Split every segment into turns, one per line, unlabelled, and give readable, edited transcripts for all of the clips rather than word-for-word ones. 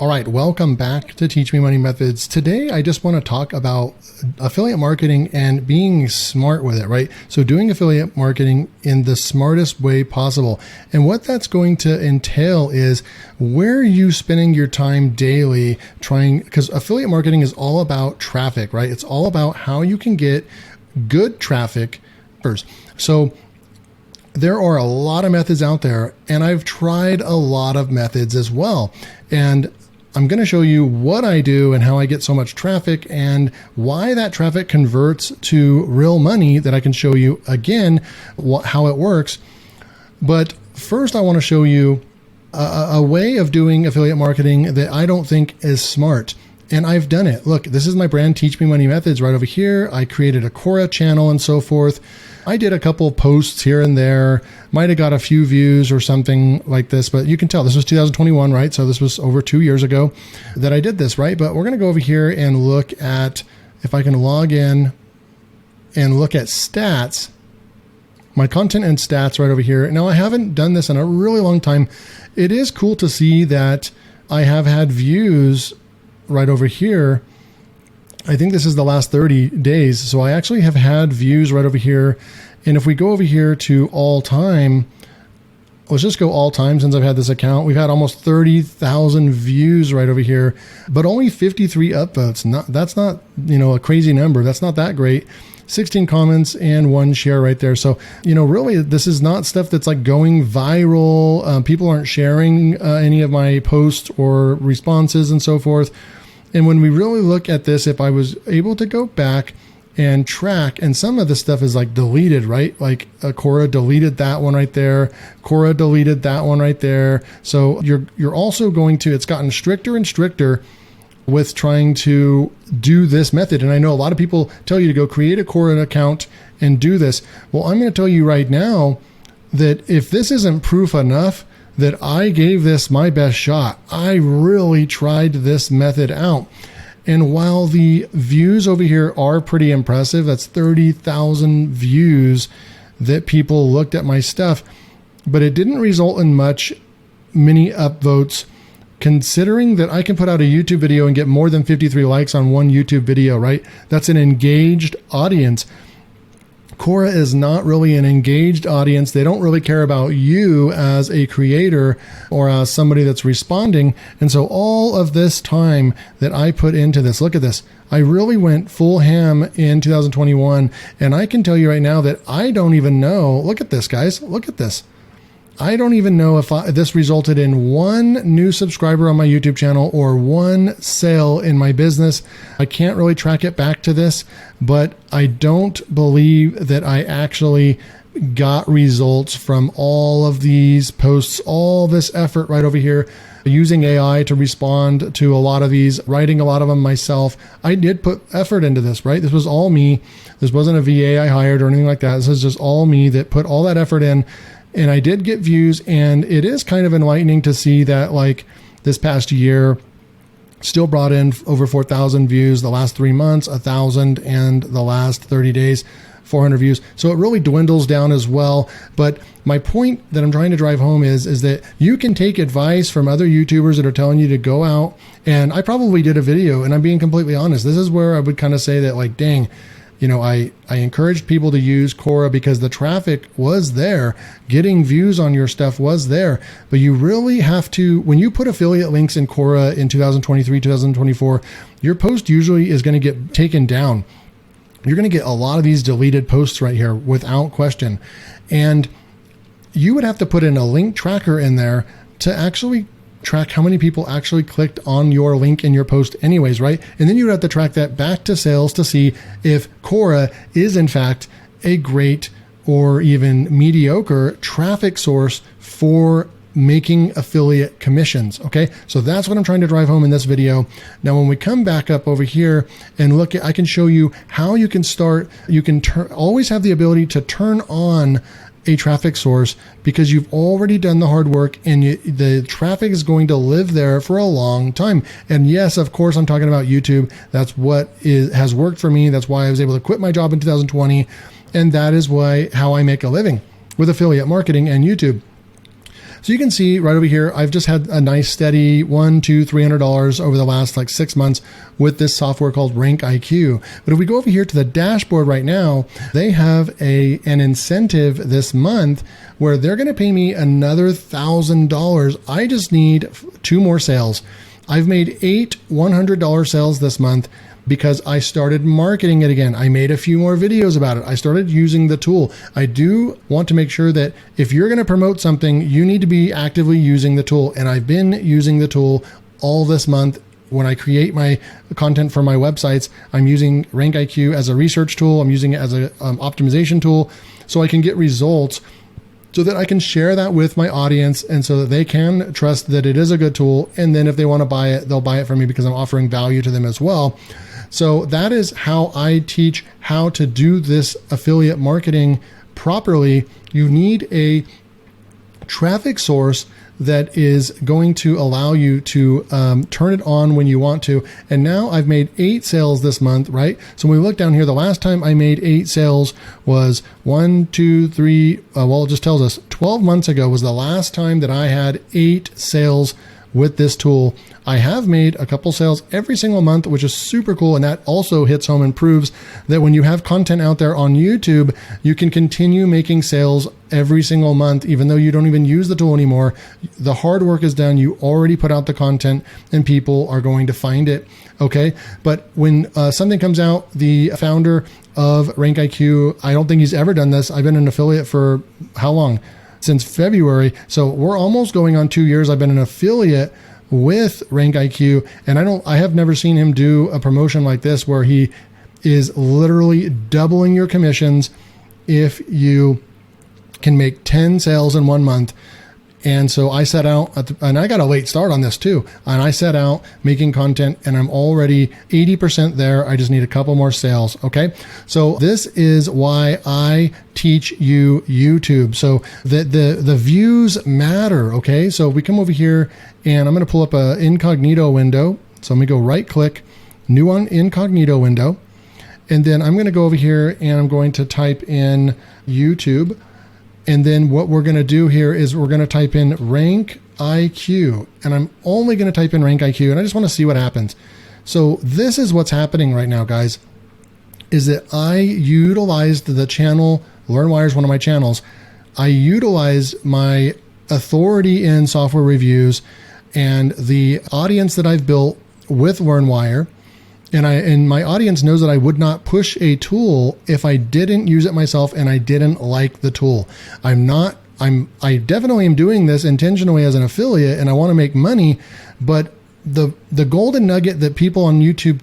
All right, welcome back to Teach Me Money Methods. Today, I just want to talk about affiliate marketing and being smart with it, right? So doing affiliate marketing in the smartest way possible. And what that's going to entail is where are you spending your time daily because affiliate marketing is all about traffic, right? It's all about how you can get good traffic first. So there are a lot of methods out there, and I've tried a lot of methods as well. And I'm going to show you what I do and how I get so much traffic and why that traffic converts to real money that I can show you again, how it works. But first, I want to show you a way of doing affiliate marketing that I don't think is smart. And I've done it. Look, this is my brand, Teach Me Money Methods, right over here. I created a Quora channel and so forth. I did a couple of posts here and there, might have got a few views or something like this, but you can tell this was 2021, right? So this was over 2 years ago that I did this, right? But we're going to go over here and look at, if I can log in and look at stats, my content and stats right over here. Now, I haven't done this in a really long time. It is cool to see that I have had views right over here. I think this is the last 30 days. So I actually have had views right over here. And if we go over here to all time, let's just go all time since I've had this account. We've had almost 30,000 views right over here, but only 53 upvotes. That's not, a crazy number. That's not that great. 16 comments and 1 share right there. So, really this is not stuff that's like going viral. People aren't sharing any of my posts or responses and so forth. And when we really look at this, if I was able to go back and track, and some of this stuff is like deleted, right? Like Quora deleted that one right there. Quora deleted that one right there. So you're also going to, it's gotten stricter and stricter with trying to do this method. And I know a lot of people tell you to go create a Quora account and do this. Well, I'm going to tell you right now that if this isn't proof enough that I gave this my best shot, I really tried this method out. And while the views over here are pretty impressive, that's 30,000 views that people looked at my stuff, but it didn't result in many upvotes, considering that I can put out a YouTube video and get more than 53 likes on one YouTube video, right? That's an engaged audience. Quora is not really an engaged audience. They don't really care about you as a creator or as somebody that's responding. And so all of this time that I put into this, look at this. I really went full ham in 2021. And I can tell you right now that I don't even know. Look at this, guys. Look at this. I don't even know if this resulted in one new subscriber on my YouTube channel or one sale in my business. I can't really track it back to this, but I don't believe that I actually got results from all of these posts, all this effort right over here, using AI to respond to a lot of these, writing a lot of them myself. I did put effort into this, right? This was all me. This wasn't a VA I hired or anything like that. This is just all me that put all that effort in. And I did get views, and it is kind of enlightening to see that like this past year still brought in over 4,000 views, the last 3 months, 1,000, and the last 30 days, 400 views. So it really dwindles down as well. But my point that I'm trying to drive home is that you can take advice from other YouTubers that are telling you to go out. And I probably did a video, and I'm being completely honest. This is where I would kind of say that like, dang, I encouraged people to use Quora because the traffic was there. Getting views on your stuff was there. But you really have to, when you put affiliate links in Quora in 2023, 2024, your post usually is going to get taken down. You're going to get a lot of these deleted posts right here without question. And you would have to put in a link tracker in there to actually track how many people actually clicked on your link in your post anyways, right? And then you would have to track that back to sales to see if Quora is in fact a great or even mediocre traffic source for making affiliate commissions. Okay. So that's what I'm trying to drive home in this video. Now, when we come back up over here and look at, I can show you how you can start, you can always have the ability to turn on a traffic source because you've already done the hard work and the traffic is going to live there for a long time. And yes, of course, I'm talking about YouTube. That's what has worked for me. That's why I was able to quit my job in 2020. And that is how I make a living with affiliate marketing and YouTube. So you can see right over here, I've just had a nice steady $100, $200, $300 over the last like 6 months with this software called Rank IQ. But if we go over here to the dashboard right now, they have an incentive this month where they're going to pay me another $1,000. I just need 2 more sales. I've made 8 $100 sales this month because I started marketing it again. I made a few more videos about it. I started using the tool. I do want to make sure that if you're going to promote something, you need to be actively using the tool. And I've been using the tool all this month. When I create my content for my websites, I'm using Rank IQ as a research tool. I'm using it as an optimization tool so I can get results, so that I can share that with my audience and so that they can trust that it is a good tool. And then if they want to buy it, they'll buy it from me because I'm offering value to them as well. So that is how I teach how to do this affiliate marketing properly. You need a traffic source that is going to allow you to turn it on when you want to. And now I've made 8 sales this month, right? So when we look down here, the last time I made 8 sales was 1, 2, 3, well, it just tells us 12 months ago was the last time that I had 8 sales with this tool. I have made a couple sales every single month, which is super cool. And that also hits home and proves that when you have content out there on YouTube, you can continue making sales every single month, even though you don't even use the tool anymore. The hard work is done. You already put out the content and people are going to find it. Okay. But when something comes out, the founder of Rank IQ, I don't think he's ever done this. I've been an affiliate for how long? Since February. So we're almost going on 2 years. I've been an affiliate with Rank IQ, and I have never seen him do a promotion like this where he is literally doubling your commissions if you can make 10 sales in 1 month. And so I set out, and I got a late start on this too. And I set out making content and I'm already 80% there. I just need a couple more sales. Okay. So this is why I teach you YouTube. So the views matter. Okay. So we come over here and I'm going to pull up an incognito window. So let me go right click, new on incognito window. And then I'm going to go over here and I'm going to type in YouTube. And then what we're going to do here is we're going to type in Rank IQ, and I'm only going to type in Rank IQ, and I just want to see what happens. So this is what's happening right now, guys, is that I utilized the channel, LearnWire is one of my channels. I utilized my authority in software reviews and the audience that I've built with LearnWire. And my audience knows that I would not push a tool if I didn't use it myself and I didn't like the tool. I definitely am doing this intentionally as an affiliate and I want to make money, but the golden nugget that people on YouTube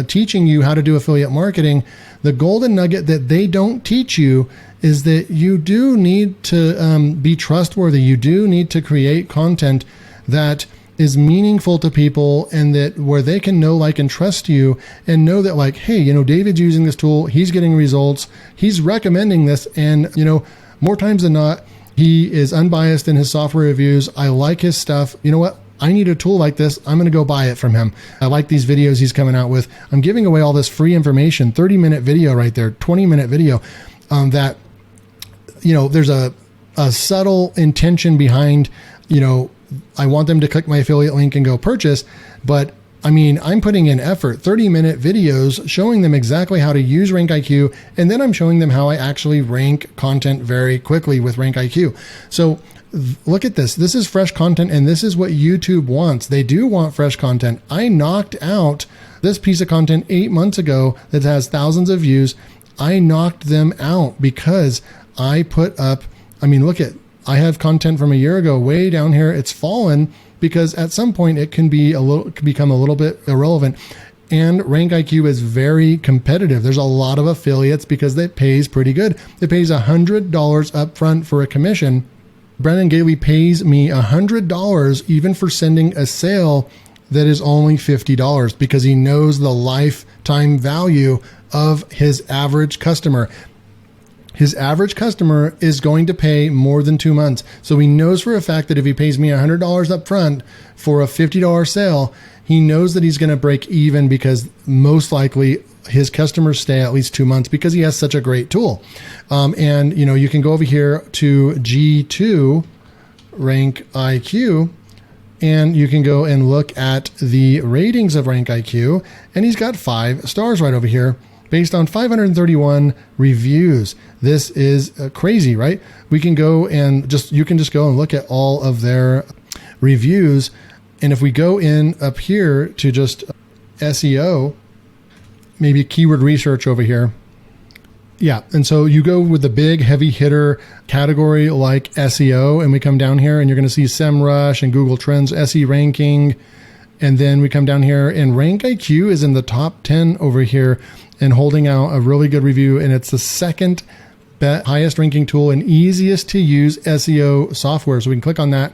teaching you how to do affiliate marketing, the golden nugget that they don't teach you is that you do need to be trustworthy. You do need to create content that is meaningful to people and that where they can know, like, and trust you and know that, like, hey, David's using this tool. He's getting results. He's recommending this. And, more times than not, he is unbiased in his software reviews. I like his stuff. You know what? I need a tool like this. I'm going to go buy it from him. I like these videos he's coming out with. I'm giving away all this free information, 30-minute video right there, 20-minute video that, there's a subtle intention behind, I want them to click my affiliate link and go purchase. But I'm putting in effort, 30-minute videos showing them exactly how to use Rank IQ. And then I'm showing them how I actually rank content very quickly with Rank IQ. So look at this. This is fresh content. And this is what YouTube wants. They do want fresh content. I knocked out this piece of content 8 months ago that has thousands of views. I knocked them out because I put up, I have content from a year ago way down here. It's fallen because at some point it can become a little bit irrelevant. And Rank IQ is very competitive. There's a lot of affiliates because it pays pretty good. It pays $100 up front for a commission. Brendan Galey pays me $100 even for sending a sale that is only $50 because he knows the lifetime value of his average customer. His average customer is going to pay more than 2 months. So he knows for a fact that if he pays me $100 up front for a $50 sale, he knows that he's going to break even because most likely his customers stay at least 2 months because he has such a great tool. And you can go over here to G2 Rank IQ, and you can go and look at the ratings of Rank IQ, and he's got 5 stars right over here based on 531 reviews. This is crazy, right? We can go and you can just go and look at all of their reviews. And if we go in up here to just SEO, maybe keyword research over here. Yeah. And so you go with the big heavy hitter category like SEO, and we come down here and you're going to see SEMrush and Google Trends, SE ranking. And then we come down here and Rank IQ is in the top 10 over here and holding out a really good review. And it's the second highest ranking tool and easiest to use SEO software. So we can click on that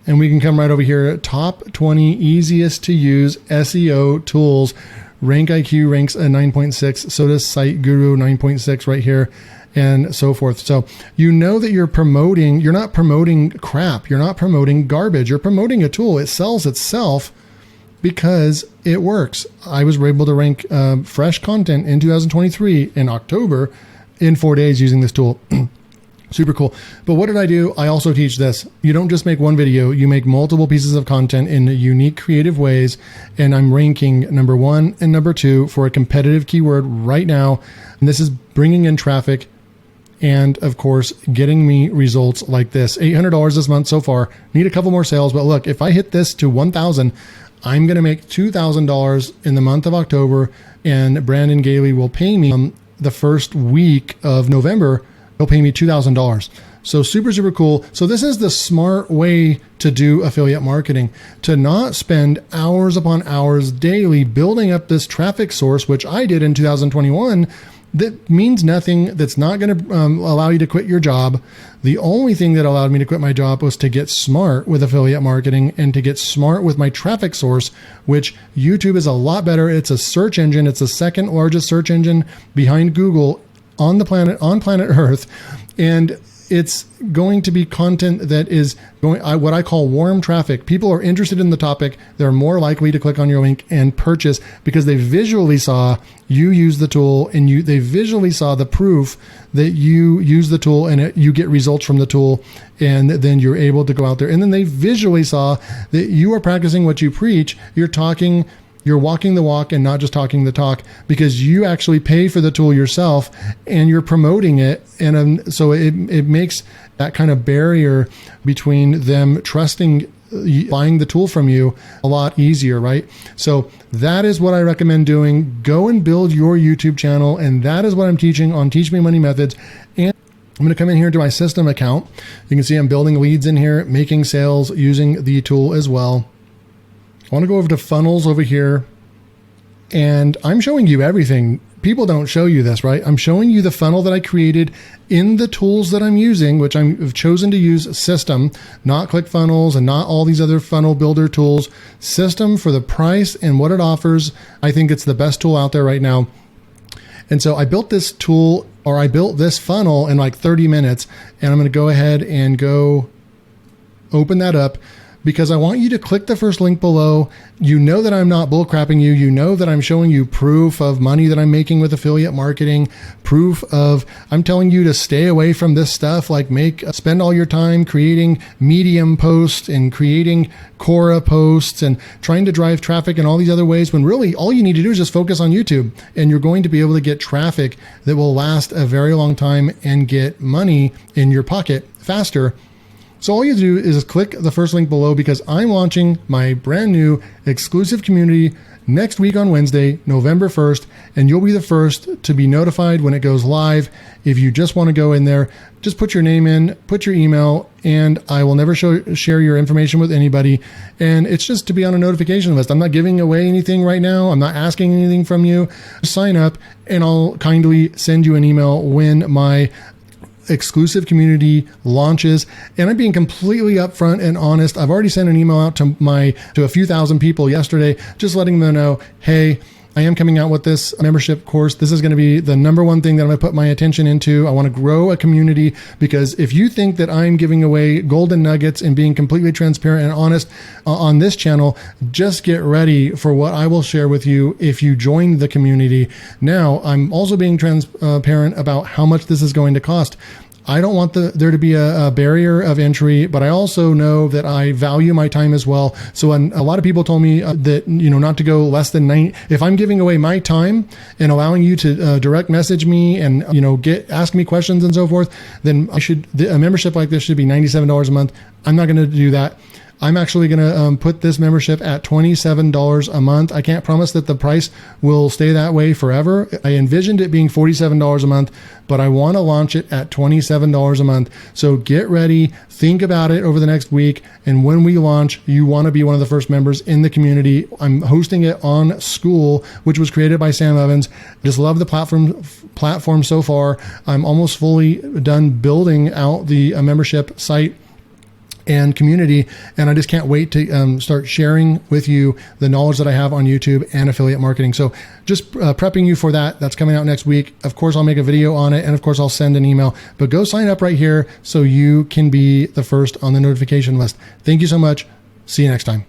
and we can come right over here. Top 20 easiest to use SEO tools. Rank IQ ranks a 9.6. So does Site Guru 9.6 right here, and so forth. So you know that you're not promoting crap. You're not promoting garbage. You're promoting a tool. It sells itself because it works. I was able to rank fresh content in 2023 in October in 4 days using this tool. Super cool. But what did I do? I also teach this. You don't just make one video, you make multiple pieces of content in unique, creative ways. And I'm ranking number 1 and number 2 for a competitive keyword right now. And this is bringing in traffic and, of course, getting me results like this. $800 this month so far. Need a couple more sales. But look, if I hit this to 1,000, I'm going to make $2,000 in the month of October. And Brandon Gailey will pay me the first week of November. He'll pay me $2,000. So super, super cool. So this is the smart way to do affiliate marketing, to not spend hours upon hours daily building up this traffic source, which I did in 2021. That means nothing. That's not going to allow you to quit your job. The only thing that allowed me to quit my job was to get smart with affiliate marketing and to get smart with my traffic source, which YouTube is a lot better. It's a search engine. It's the second largest search engine behind Google on planet Earth, and it's going to be content that is what I call warm traffic. People are interested in the topic. They're more likely to click on your link and purchase because they visually saw you use the tool, and they visually saw the proof that you use the tool, and you get results from the tool, and then you're able to go out there. And then they visually saw that you are practicing what you preach. You're walking the walk and not just talking the talk, because you actually pay for the tool yourself and you're promoting it. And so it makes that kind of barrier between them trusting buying the tool from you a lot easier, right? So that is what I recommend doing. Go and build your YouTube channel. And that is what I'm teaching on Teach Me Money Methods. And I'm going to come in here to my system account. You can see I'm building leads in here, making sales using the tool as well. I want to go over to funnels over here, and I'm showing you everything. People don't show you this, right? I'm showing you the funnel that I created in the tools that I'm using, which I've chosen to use System, not ClickFunnels and not all these other funnel builder tools. System for the price and what it offers. I think it's the best tool out there right now. And so I built this tool, or I built this funnel in like 30 minutes, and I'm going to go ahead and go open that up, because I want you to click the first link below. You know that I'm not bullcrapping you. You know that I'm showing you proof of money that I'm making with affiliate marketing, proof of I'm telling you to stay away from this stuff, like spend all your time creating Medium posts and creating Quora posts and trying to drive traffic in all these other ways, when really all you need to do is just focus on YouTube, and you're going to be able to get traffic that will last a very long time and get money in your pocket faster. So all you do is click the first link below, because I'm launching my brand new exclusive community next week on Wednesday, November 1st, and you'll be the first to be notified when it goes live. If you just want to go in there, just put your name in, put your email, and I will never share your information with anybody. And it's just to be on a notification list. I'm not giving away anything right now. I'm not asking anything from you. Just sign up, and I'll kindly send you an email when my exclusive community launches. And I'm being completely upfront and honest. I've already sent an email out to a few thousand people yesterday, just letting them know, hey, I am coming out with this membership course. This is going to be the number one thing that I'm going to put my attention into. I want to grow a community, because if you think that I'm giving away golden nuggets and being completely transparent and honest on this channel, just get ready for what I will share with you if you join the community. Now, I'm also being transparent about how much this is going to cost. I don't want there to be a barrier of entry, but I also know that I value my time as well. So a lot of people told me that, not to go less than 90. If I'm giving away my time and allowing you to direct message me and, ask me questions and so forth, then a membership like this should be $97 a month. I'm not going to do that. I'm actually going to put this membership at $27 a month. I can't promise that the price will stay that way forever. I envisioned it being $47 a month, but I want to launch it at $27 a month. So get ready, think about it over the next week. And when we launch, you want to be one of the first members in the community. I'm hosting it on School, which was created by Sam Evans. Just love the platform so far. I'm almost fully done building out the membership site and community. And I just can't wait to start sharing with you the knowledge that I have on YouTube and affiliate marketing. So just prepping you for that. That's coming out next week. Of course, I'll make a video on it. And of course, I'll send an email. But go sign up right here so you can be the first on the notification list. Thank you so much. See you next time.